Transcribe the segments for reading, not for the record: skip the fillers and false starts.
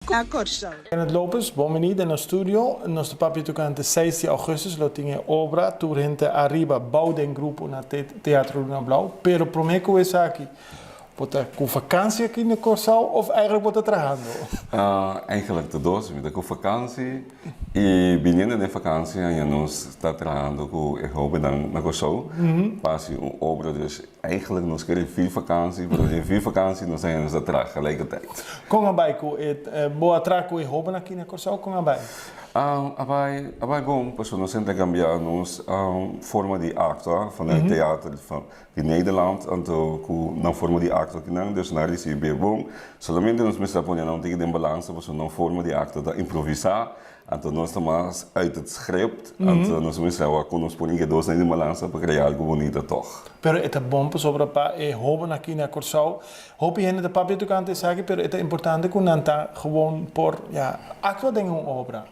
na Corso. Kenneth Lopez, bienvenido no studio. Nostro papi tocante 6 de augustus lo tinha obra turente arriba Bauden grupo na Teatro Luna Blau. Pero prometo es aqui. Bota com vakantie aqui no Corsal of eigenlijk bota trabajando? Eigenlijk de dos, met com vakantie. E binnen de vakantie je nos está trabalhando com ik hoop dan na Corsal. Passie obra dus eigenlijk nos querem 4 vakantie, maar in 4 vakantie nos zijn nos atrás tegelijkertijd. Com a baiko boa traco e rouba aqui na Corsal com a bai. Abai bom, persoon nos sempre cambiar nos forma de actor vanuit theater van de Nederland en na forma de actor que não dus naar die bem bom. Solamente nos mestra ponia não tem que ter balance, persoon na forma de actor da improvisar. Então nós estamos uit het script, então nós mestra wa com nos ponia dois na balance para criar algo bonito toch. Pero é bom sobre pa e rouba aqui na Corsal. Hoop je de papi tocante sabe, pero é importante que não tá gewoon por ja actor tem uma obra.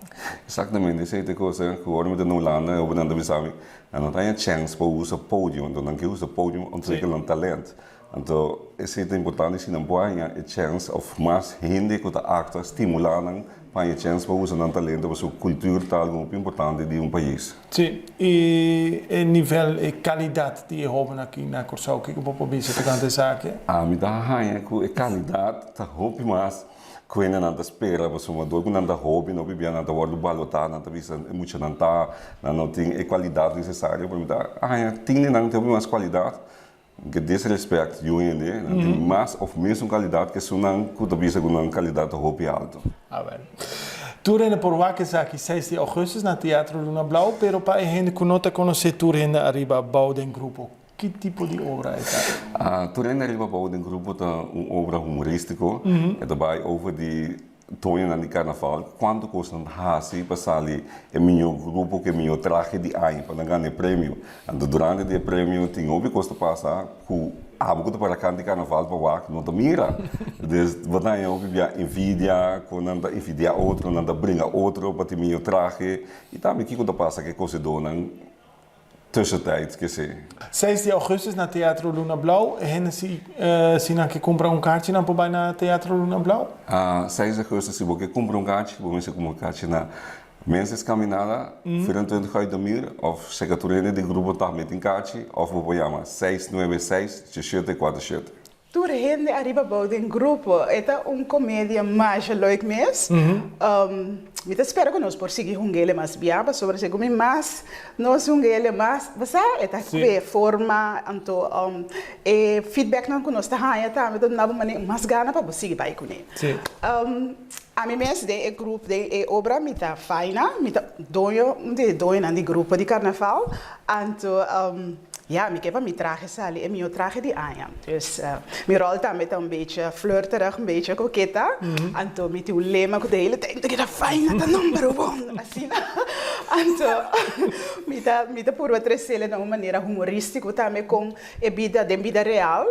Exatamente, isso é a coisa que agora met de Nolanda, op een besame, en dan heb je chance para usar podium, dan kun je usar podium ontwikkelen talent. Então, isso é importante se não pode a chance of mais gente que a actor estimulando para a chance para usar talento para sua cultura tal algo importante de país. Sim, e nível e qualidade de roupa aqui na Corsal, que eu vou poder dizer tocante sabe? Me dá rainha com a qualidade, tá roupa mais. Quando não espera, você não dá nada hobby, não bebia nada wordo balotar, não visa muito não tem a qualidade necessária para me dar. Tem não tem mais qualidade, que desrespeito eu ainda, não tem mais ou mesmo qualidade que se não que visa com uma qualidade hobby alto. Ah, bem. Turende por Wakazaki 6 de augustus na Teatro Luna Blau, pero para a gente que não te conhece turende arriba Bauden grupo. Que tipo de obra é essa? Turende arriba Bauden grupo é uma obra humorística, é também over de Tonho na carnaval, quanto custa hasi passar ali é meu grupo que meu traje de ano para ganhar prêmio. Então durante o prêmio tinha o que custa passar com algo para cantar carnaval para lá não te mira. Então vai eu via envidia, quando anda envidia outro, anda brinca outro para ter meu traje e também que quando passa que coisa dona tussentijd que se. 6 de augustus na Teatro Luna Blau. En se não que comprar kaartje dan bij na Teatro Luna Blau? 6 de augustus se você comprar kaartje, você compra kaartje na Menses Caminhada, 24 de mir, of secretarine de grupo tá met een kaartje, of we chama 696-4747. Turende arriba Bauden grupo, é comédia mais leuk mes. Eu espero que nós possamos hungele mais biaba sobre se como mais nós hungele mais, você é forma então feedback não que nós tá aí tá, então não vamos mais gana para você vai com ele. A mim mesmo de grupo de obra me tá faina, me tá doio na de grupo de carnaval, então ja, ik heb een traje sali en mijn traje die aan. Dus mijn rol dan met een beetje flirterig, een beetje koketta. En toen met die lema de hele tijd, dat is fijn, dat number one. En toen met de pura tresele na maneira humorística, também com a vida de vida real.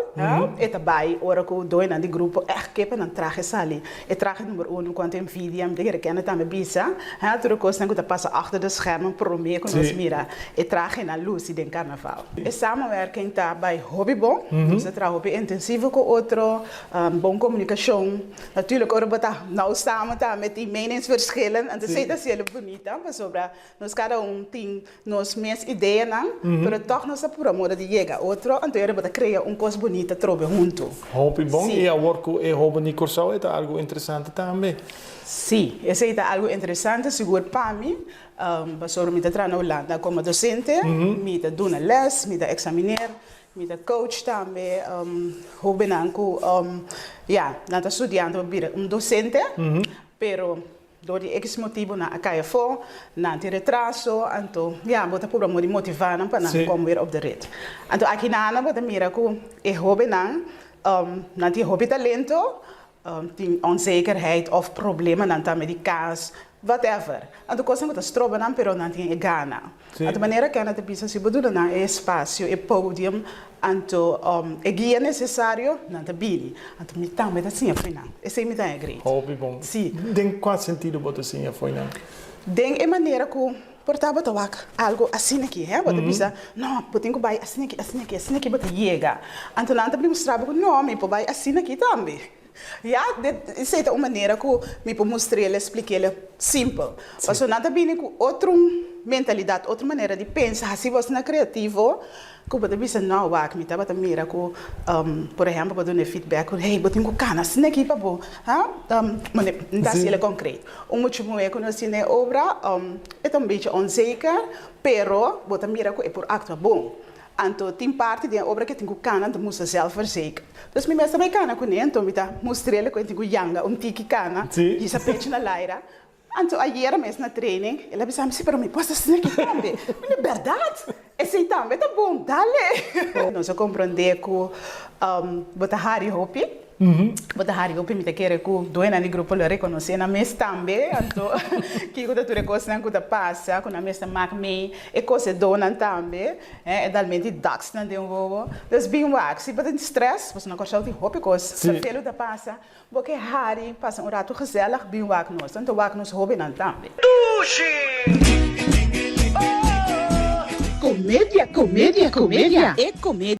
E também ora que dois na de grupo, que heb een traje sali. Het traje nummer 1, quanto em vídeo, de herkennen também bisa. Toen kost dan dat passa achter de schermen, promeer con ons mira. Het traje na luz in carnaval. A samenwerking está bij Hobbybom. Dus het hobby intensief com outro, bom comunicação. Natuurlijk ook we nou samen met die meningsverschillen. En dat is dat heel bonita, maar sobre nós cada tem nos minhas ideias, pero toch nós apuramos de llegar outro, então eu vou criar coisa bonita trobe junto. Hobbybom e a work e hobby ni Corsal é algo interessante também. Sim, isso é algo interessante, seguro para mim. Basoro me tra na Holanda como docente, me ta doen les, me ta examineer, me ta coach também, hobby nanku, nanta studiando bira docente, pero door die X motivo na acá voor, na die retraso, então, bota por amor de motivar para não komen weer op de rit. Então aqui na Ana bota mira ku hobby na die hobby talento, die onzekerheid of problemen dan met die kaas. Whatever. En toen kosten we dat stroben aan, pero não tinha gana. A de maneira que a gente precisa se bedoelen na espaço, e podium, anto guia necessário, não te bini. Anto me tá, mas assim foi não. Esse me tá agree. Hobbybom. Sim. Denk qual sentido bota assim foi não? Denk em maneira que portava tawak algo assim aqui, hè? Bota bisa, não, botem que vai assim aqui, bota chega. Anto não te brinco strabo, não, me pode vai assim aqui também. Ja, dit is uma maneira que me pode mostrar ele, explicar ele simples. Mas não também com outra mentalidade, outra maneira de pensar. Se você não é criativo, que você pensa não, me tá bata mira que, por exemplo, para dar feedback, hey, eu tenho cana, assim aqui para bom, mas não está sendo concreto. Último é quando assim é obra, é um pouco onzeker, pero você mira que é por acto bom. Então, tem parte da obra que tem que cana, então você zelf verzekeren. Dus mijn mensen bij cana kunnen, então, met mostrele que tem que yanga, tiki cana, e se pede na laira. Então, ayer mesmo na training, ele disse, mas para mim, posso ser aqui também? É verdade? Esse também tá bom, dale. Nós compreendemos que bota Harry Hopi. Bota Harry Hopi me quer que dois no grupo lo reconhecer na mesa também. Então, que eu tô reconhecendo que passa, que na mesa mac me e coisa dona também, é dalmente dax não tem vovo. Dus bem wax, se bota stress, você não consegue Hopi coisa, se felo da passa, porque Harry passa rato gezellig bem wax nós, então wax nós Hopi não também. Comédia, comédia, comédia. É comédia.